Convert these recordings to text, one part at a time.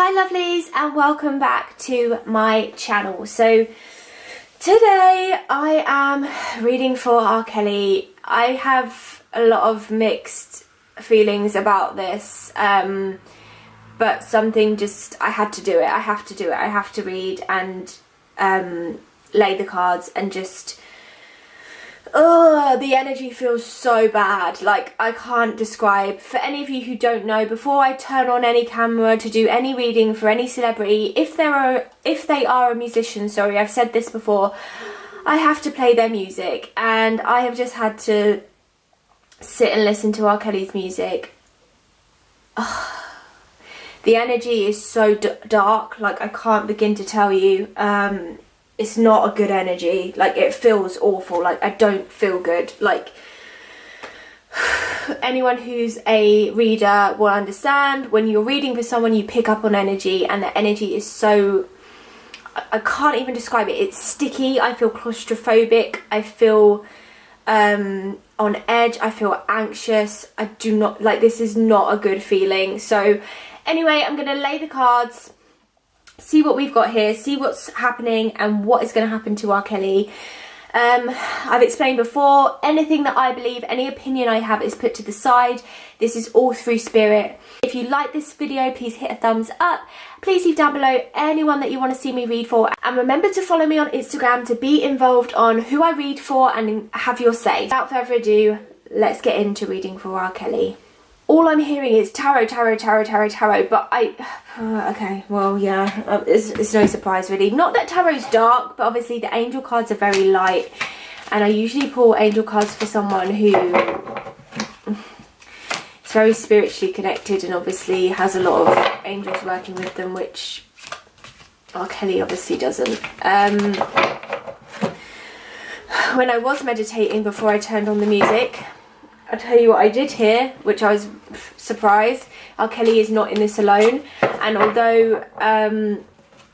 Hi lovelies, and welcome back to my channel. So today I am reading for R.Kelly. I have a lot of mixed feelings about this, but something just, I had to do it. I have to read and lay the cards and just, the energy feels so bad. Like, I can't describe. For any of you who don't know, before I turn on any camera to do any reading for any celebrity, if they are a musician, sorry, I've said this before, I have to play their music, and I have just had to sit and listen to R. Kelly's music. The energy is so dark, like I can't begin to tell you. It's not a good energy. Like, it feels awful. Like, I don't feel good. Like, anyone who's a reader will understand, when you're reading for someone, you pick up on energy, and the energy is so, I can't even describe it. It's sticky. I feel claustrophobic. I feel on edge. I feel anxious. I do not, like, this is not a good feeling. So anyway, I'm going to lay the cards, see what we've got here, see what's happening and what is going to happen to R. Kelly. I've explained before, anything that I believe, any opinion I have is put to the side. This is all through spirit. If you like this video, please hit a thumbs up. Please leave down below anyone that you want to see me read for. And remember to follow me on Instagram to be involved on who I read for and have your say. Without further ado, let's get into reading for R. Kelly. All I'm hearing is tarot, but okay, well, yeah, it's no surprise really. Not that tarot's dark, but obviously the angel cards are very light, and I usually pull angel cards for someone who is very spiritually connected and obviously has a lot of angels working with them, which R. Kelly obviously doesn't. When I was meditating before I turned on the music, I'll tell you what I did hear, which I was surprised. R. Kelly is not in this alone, and although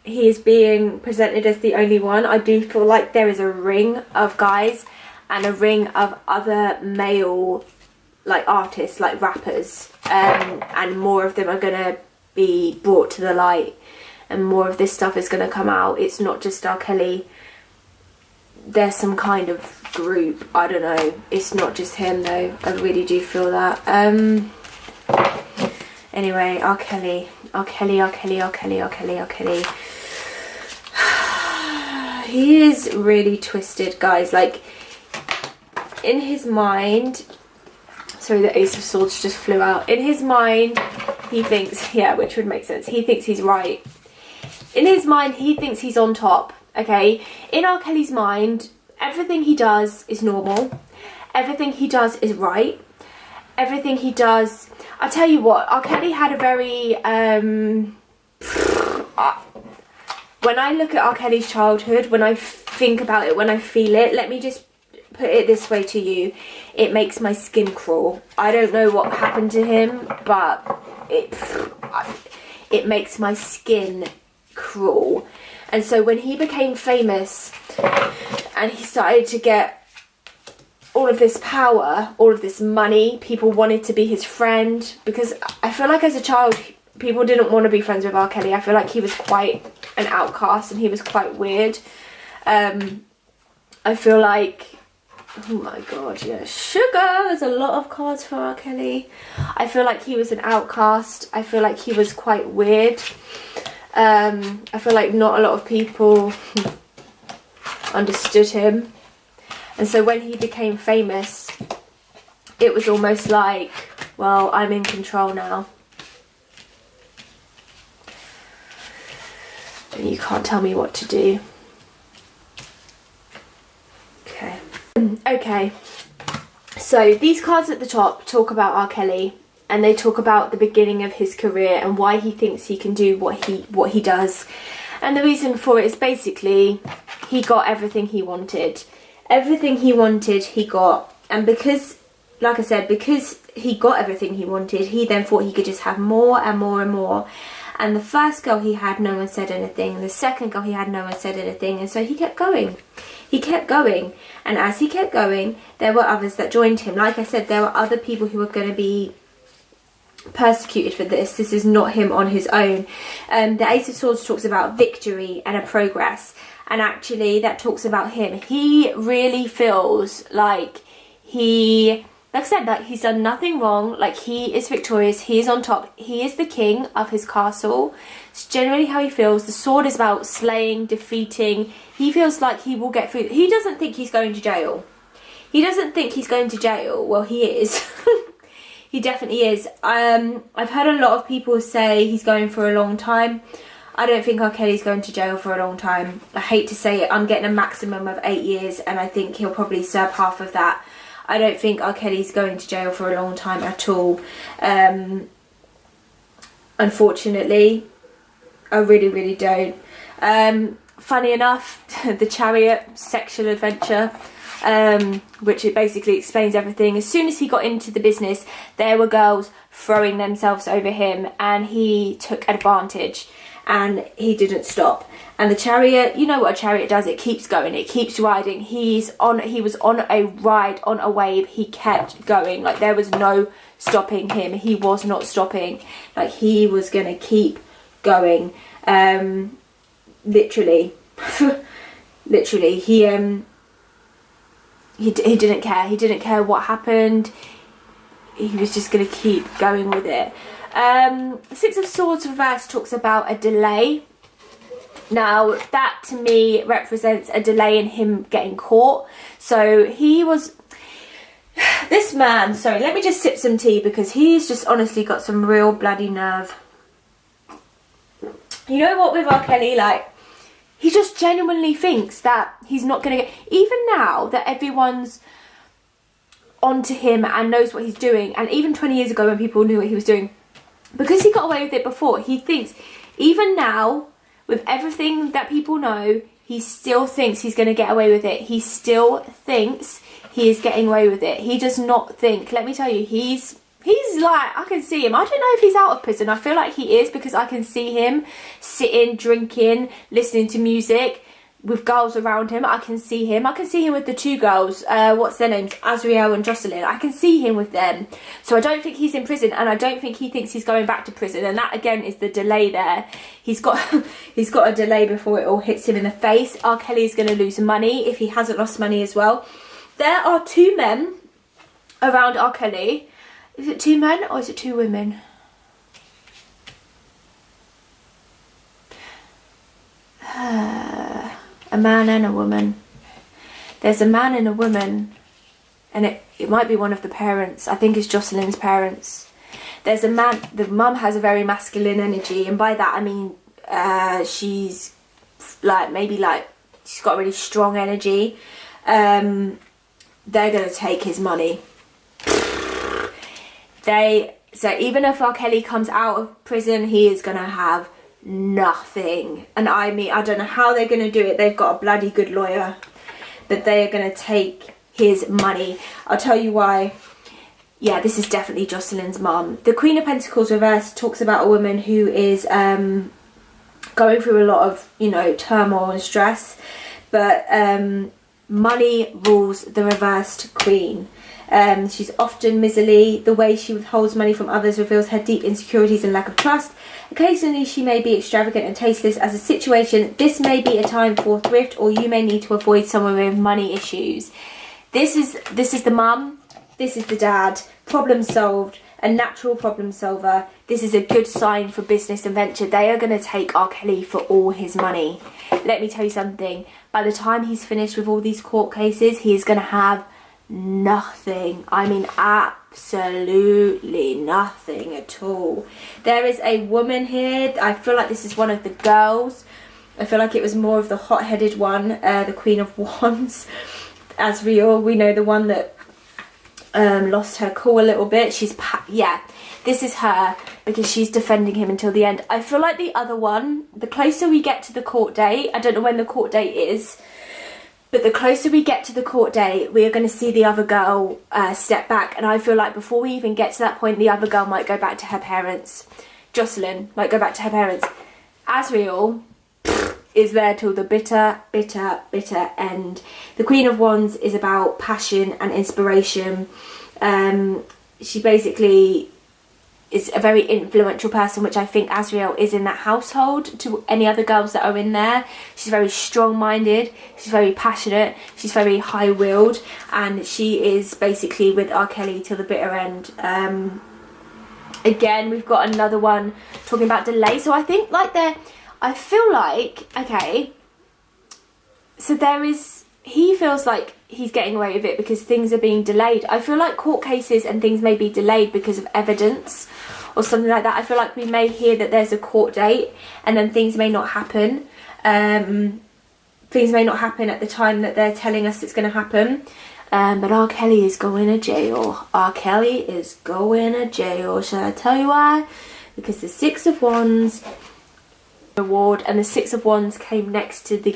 he is being presented as the only one, I do feel like there is a ring of guys and a ring of other male, like, artists, like rappers, and more of them are going to be brought to the light, and more of this stuff is going to come out. It's not just R. Kelly. There's some kind of group, I don't know, it's not just him though. I really do feel that. Anyway, R. Kelly. He is really twisted, guys. Like, in his mind, sorry, the Ace of Swords just flew out. In his mind, he thinks, yeah, which would make sense, he thinks he's right. In his mind, he thinks he's on top. Okay, in R. Kelly's mind, everything he does is normal. Everything he does is right. Everything he does, I'll tell you what, R. Kelly had a very, when I look at R. Kelly's childhood, when I think about it, when I feel it, let me just put it this way to you, it makes my skin crawl. I don't know what happened to him, but it makes my skin crawl. And so when he became famous and he started to get all of this power, all of this money, people wanted to be his friend, because I feel like as a child, people didn't want to be friends with R. Kelly. I feel like he was quite an outcast and he was quite weird. I feel like, oh my god, yeah, sugar, there's a lot of cards for R. Kelly. I feel like he was an outcast. I feel like he was quite weird. I feel like not a lot of people understood him, and so when he became famous, it was almost like, well, I'm in control now, and you can't tell me what to do. Okay, so these cards at the top talk about R. Kelly, and they talk about the beginning of his career and why he thinks he can do what he does. And the reason for it is basically he got everything he wanted. Everything he wanted, he got. And because, like I said, because he got everything he wanted, he then thought he could just have more and more and more. And the first girl he had, no one said anything. The second girl he had, no one said anything. And so he kept going. He kept going. And as he kept going, there were others that joined him. Like I said, there were other people who were going to be persecuted for this. This is not him on his own. The Ace of Swords talks about victory and a progress, and actually that talks about him. He really feels like like I said, like he's done nothing wrong, like he is victorious, he is on top, he is the king of his castle. It's generally how he feels. The sword is about slaying, defeating. He feels like he will get through. He doesn't think he's going to jail. He doesn't think he's going to jail. Well, he is. He definitely is. I've heard a lot of people say he's going for a long time. I don't think R.Kelly's going to jail for a long time. I hate to say it, I'm getting a maximum of 8 years, and I think he'll probably serve half of that. I don't think R.Kelly's going to jail for a long time at all. Unfortunately, I really, really don't. Funny enough, the Chariot sexual adventure, which it basically explains everything. As soon as he got into the business, there were girls throwing themselves over him, and he took advantage, and he didn't stop. And the Chariot, you know what a Chariot does, it keeps going, it keeps riding. He was on a ride, on a wave, he kept going. Like, there was no stopping him. He was not stopping. Like, he was gonna keep going. Literally. Literally. He didn't care. He didn't care what happened. He was just gonna keep going with it. Six of Swords reverse talks about a delay. Now, that to me represents a delay in him getting caught. So he was... This man, sorry, let me just sip some tea because he's just honestly got some real bloody nerve. You know what with R.Kelly, like, he just genuinely thinks that he's not going to get... Even now that everyone's onto him and knows what he's doing, and even 20 years ago when people knew what he was doing, because he got away with it before, he thinks, even now... with everything that people know, he still thinks he's going to get away with it. He still thinks he is getting away with it. He does not think. Let me tell you, he's like, I can see him. I don't know if he's out of prison. I feel like he is, because I can see him sitting, drinking, listening to music with girls around him. I can see him. I can see him with the two girls. What's their names? Azriel and Jocelyn. I can see him with them. So I don't think he's in prison, and I don't think he thinks he's going back to prison. And that again is the delay there. He's got a delay before it all hits him in the face. R. Kelly's going to lose money if he hasn't lost money as well. There are two men around R. Kelly. Is it two men or is it two women? A man and a woman. There's a man and a woman, and it might be one of the parents. I think it's Jocelyn's parents. There's a man. The mum has a very masculine energy, and by that I mean she's like, maybe like she's got really strong energy. They're gonna take his money. So even if R. Kelly comes out of prison, he is gonna have nothing. And I mean, I don't know how they're going to do it. They've got a bloody good lawyer, but they are going to take his money. I'll tell you why. Yeah, this is definitely Jocelyn's mum. The Queen of Pentacles reverse talks about a woman who is going through a lot of, you know, turmoil and stress, but money rules the reversed queen. She's often miserly. The way she withholds money from others reveals her deep insecurities and lack of trust. Occasionally she may be extravagant and tasteless as a situation. This may be a time for thrift, or you may need to avoid someone with money issues. This is the mum. This is the dad. Problem solved. A natural problem solver. This is a good sign for business and venture. They are going to take R. Kelly for all his money. Let me tell you something. By the time he's finished with all these court cases, he is going to have nothing. I mean, absolutely nothing at all. There is a woman here. I feel like this is one of the girls. I feel like it was more of the hot-headed one, the Queen of Wands. Azriel, we know, the one that lost her cool a little bit. Yeah, this is her, because she's defending him until the end. I feel like the other one, the closer we get to the court date, I don't know when the court date is, but the closer we get to the court date, we are going to see the other girl step back. And I feel like before we even get to that point, the other girl might go back to her parents. Jocelyn might go back to her parents. Azriel is there till the bitter, bitter, bitter end. The Queen of Wands is about passion and inspiration. She basically is a very influential person, which I think Azriel is in that household to any other girls that are in there. She's very strong-minded, she's very passionate, she's very high-willed, and she is basically with R. Kelly till the bitter end. Again, we've got another one talking about delay. So I think like I feel like, okay, so he feels like he's getting away with it because things are being delayed. I feel like court cases and things may be delayed because of evidence or something like that. I feel like we may hear that there's a court date and then things may not happen. Things may not happen at the time that they're telling us it's going to happen. But R. Kelly is going to jail. R. Kelly is going to jail. Shall I tell you why? Because the Six of Wands award, and the Six of Wands came next to the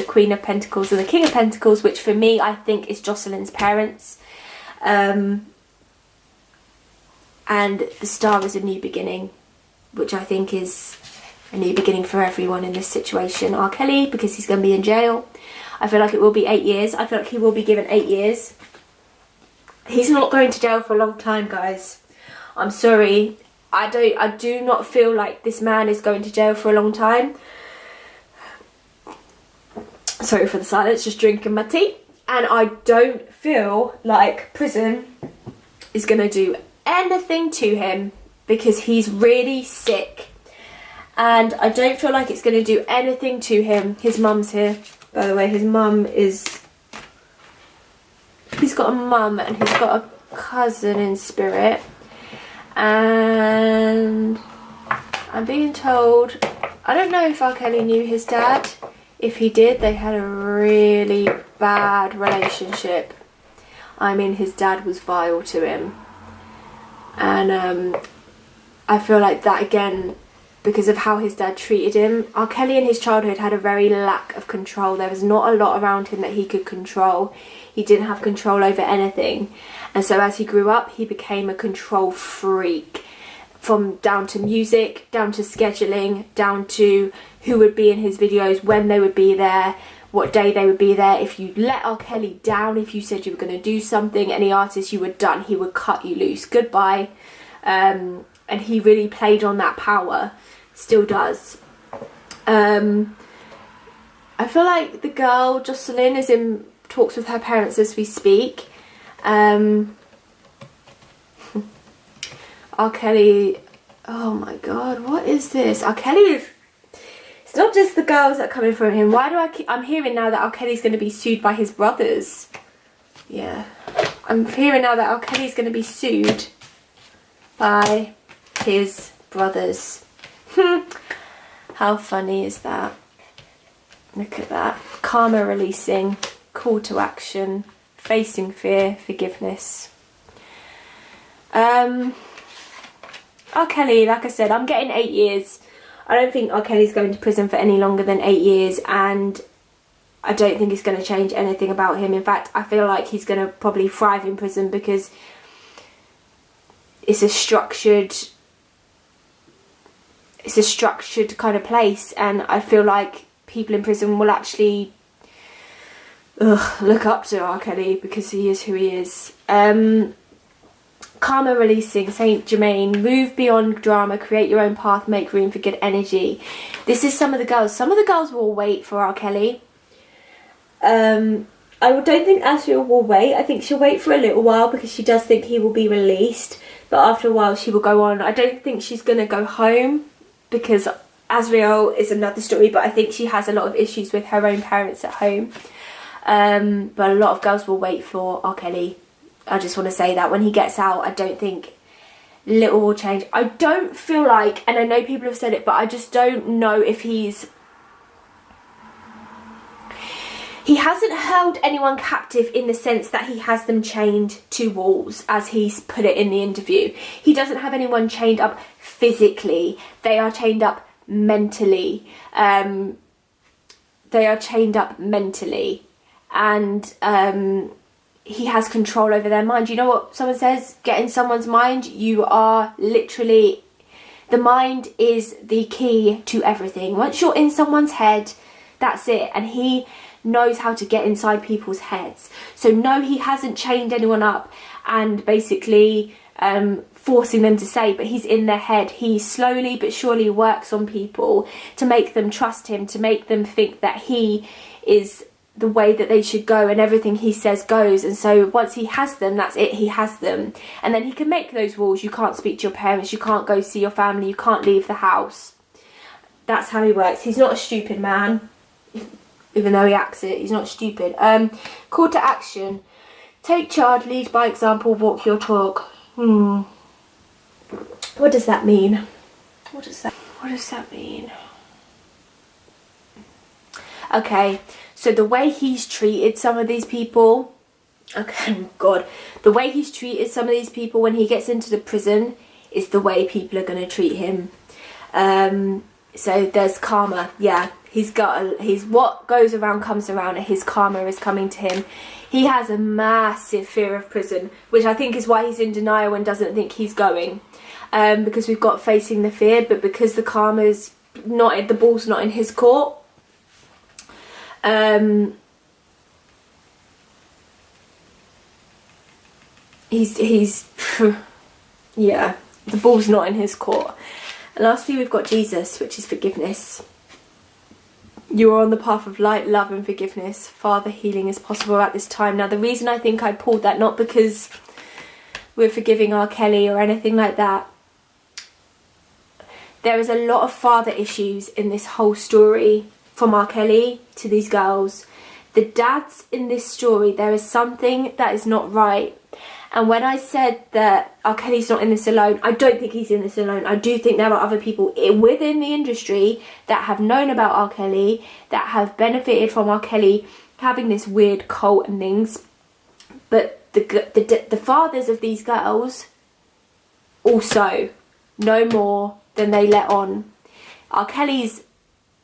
Queen of Pentacles and the King of Pentacles, which for me I think is Jocelyn's parents. And the Star is a new beginning, which I think is a new beginning for everyone in this situation. R. Kelly, because he's going to be in jail. I feel like it will be 8 years. I feel like he will be given 8 years. He's not going to jail for a long time, guys. I'm sorry. I do not feel like this man is going to jail for a long time. Sorry for the silence, just drinking my tea. And I don't feel like prison is going to do anything to him because he's really sick. And I don't feel like it's going to do anything to him. His mum's here. By the way, his mum is... He's got a mum and he's got a cousin in spirit. And I'm being told... I don't know if R. Kelly knew his dad. If he did, they had a really bad relationship. I mean, his dad was vile to him. And I feel like that again... because of how his dad treated him. R. Kelly in his childhood had a very lack of control. There was not a lot around him that he could control. He didn't have control over anything. And so as he grew up, he became a control freak. From down to music, down to scheduling, down to who would be in his videos, when they would be there, what day they would be there. If you let R. Kelly down, if you said you were going to do something, any artist, you were done. He would cut you loose. Goodbye. And he really played on that power. Still does. I feel like the girl Jocelyn is in talks with her parents as we speak. R. Kelly, oh my god, what is this? R. Kelly is... It's not just the girls that are coming from him. Why do I'm hearing now that R. Kelly's going to be sued by his brothers. Yeah. I'm hearing now that R. Kelly's going to be sued by his brothers. How funny is that? Look at that. Karma releasing, call to action, facing fear, forgiveness. R. Kelly, like I said, I'm getting 8 years. I don't think R. Kelly's going to prison for any longer than 8 years, and I don't think it's going to change anything about him. In fact, I feel like he's going to probably thrive in prison because it's a structured kind of place, and I feel like people in prison will actually look up to R. Kelly because he is who he is. Karma releasing, Saint Germain, move beyond drama, create your own path, make room for good energy. This is some of the girls. Some of the girls will wait for R. Kelly. I don't think Azriel will wait. I think she'll wait for a little while because she does think he will be released, but after a while she will go on. I don't think she's going to go home because Azriel is another story, but I think she has a lot of issues with her own parents at home. But a lot of girls will wait for R. Kelly. I just want to say that when he gets out, I don't think little will change. I don't feel like, and I know people have said it, but I just don't know if he hasn't held anyone captive in the sense that he has them chained to walls, as he's put it in the interview. He doesn't have anyone chained up physically. They are chained up mentally. And he has control over their mind. You know what someone says? Get in someone's mind. You are literally... The mind is the key to everything. Once you're in someone's head, that's it. And he knows how to get inside people's heads. So no, he hasn't chained anyone up and basically forcing them to say, but he's in their head. He slowly but surely works on people to make them trust him, to make them think that he is the way that they should go and everything he says goes. And so once he has them, that's it, he has them. And then he can make those rules. You can't speak to your parents, you can't go see your family, you can't leave the house. That's how he works. He's not a stupid man, even though he acts it. He's not stupid. Call to action: take charge, lead by example, walk your talk. What does that mean? What does that mean? Okay, so the way he's treated some of these people, okay, God, the way he's treated some of these people when he gets into the prison is the way people are going to treat him. So there's karma. Yeah, he's what goes around comes around, and his karma is coming to him. He has a massive fear of prison, which I think is why he's in denial and doesn't think he's going. Because we've got facing the fear, but because the karma's not, the ball's not in his court. He's yeah, the ball's not in his court. And lastly, we've got Jesus, which is forgiveness. You are on the path of light, love and forgiveness. Father, healing is possible at this time. Now, the reason I think I pulled that, not because we're forgiving R.Kelly or anything like that. There is a lot of father issues in this whole story, from R.Kelly to these girls. The dads in this story, there is something that is not right. And when I said that R.Kelly's not in this alone, I don't think he's in this alone. I do think there are other people within the industry that have known about R.Kelly, that have benefited from R.Kelly having this weird cult and things. But the fathers of these girls also know more than they let on. R.Kelly's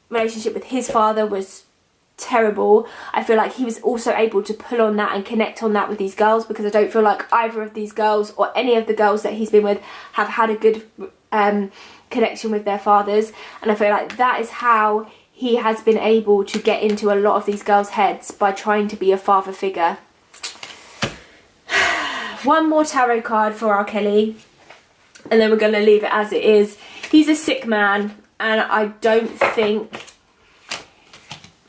relationship with his father was terrible. I feel like he was also able to pull on that and connect on that with these girls, because I don't feel like either of these girls or any of the girls that he's been with have had a good connection with their fathers. And I feel like that is how he has been able to get into a lot of these girls' heads, by trying to be a father figure. One more tarot card for R.Kelly, and then we're going to leave it as it is. He's a sick man, and I don't think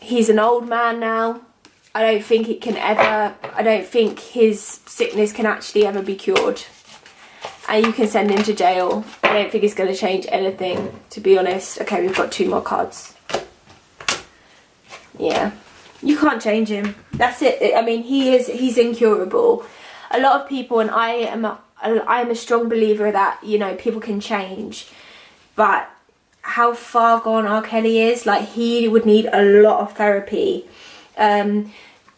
he's an old man now. I don't think his sickness can actually ever be cured. And you can send him to jail. I don't think it's going to change anything, to be honest. Okay, we've got 2 more cards. Yeah, you can't change him. That's it. I mean, he's incurable. A lot of people, and I am a strong believer that, you know, people can change, but how far gone R.Kelly is, like, he would need a lot of therapy. The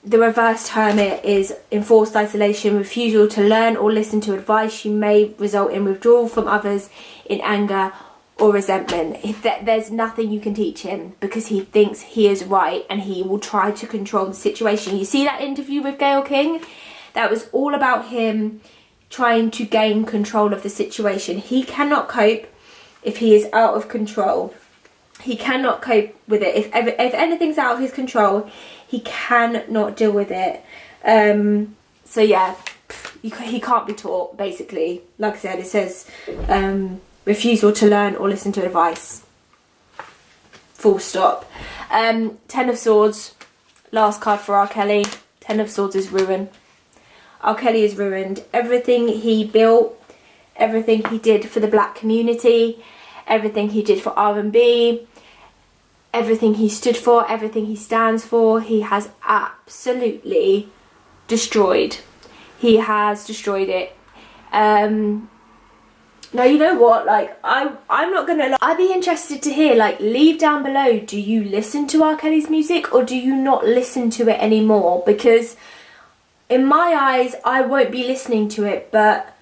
reversed hermit is enforced isolation, refusal to learn or listen to advice. You may result in withdrawal from others, in anger or resentment. There's nothing you can teach him, because he thinks he is right, and he will try to control the situation. You see that interview with Gayle King? That was all about him trying to gain control of the situation. He cannot cope if he is out of control. He cannot cope with it. If anything's out of his control, he cannot deal with it. So yeah, he can't be taught, basically. Like I said, it says refusal to learn or listen to advice. Full stop. 10 of Swords, last card for R.Kelly. 10 of Swords is ruin. R.Kelly is ruined. Everything he built, everything he did for the black community, everything he did for R&B, everything he stood for, everything he stands for, he has absolutely destroyed. He has destroyed it. Now, you know what, like, I'm not gonna lie, I'd be interested to hear, like, leave down below, do you listen to R. Kelly's music, or do you not listen to it anymore? Because in my eyes, I won't be listening to it, but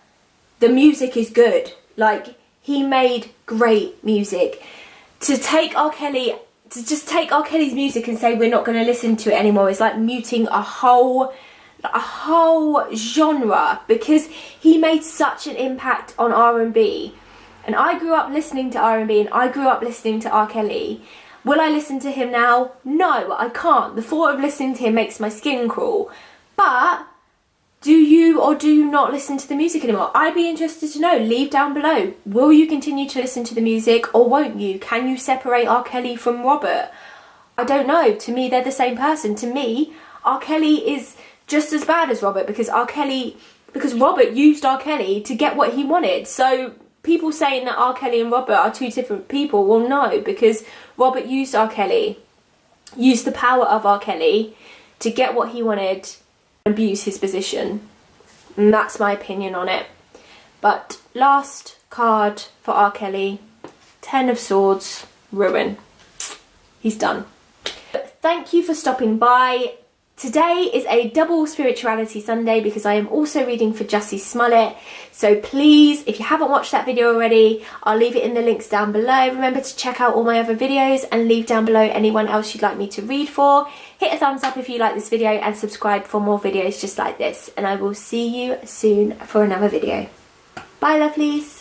the music is good. Like, he made great music. To take R. Kelly, to just take R. Kelly's music and say we're not going to listen to it anymore is like muting a whole genre, because he made such an impact on R&B. And I grew up listening to R&B, and I grew up listening to R. Kelly. Will I listen to him now? No, I can't. The thought of listening to him makes my skin crawl. But Do you or do you not listen to the music anymore? I'd be interested to know. Leave down below. Will you continue to listen to the music or won't you? Can you separate R. Kelly from Robert? I don't know. To me, they're the same person. To me, R. Kelly is just as bad as Robert because Robert used R. Kelly to get what he wanted. So people saying that R. Kelly and Robert are two different people, well, no, because Robert used R. Kelly, used the power of R. Kelly to get what he wanted, abuse his position. And that's my opinion on it. But last card for R. Kelly, 10 of Swords, ruin. He's done. But thank you for stopping by. Today is a double Spirituality Sunday because I am also reading for Jussie Smollett. So please, if you haven't watched that video already, I'll leave it in the links down below. Remember to check out all my other videos and leave down below anyone else you'd like me to read for. Hit a thumbs up if you like this video and subscribe for more videos just like this. And I will see you soon for another video. Bye, lovelies.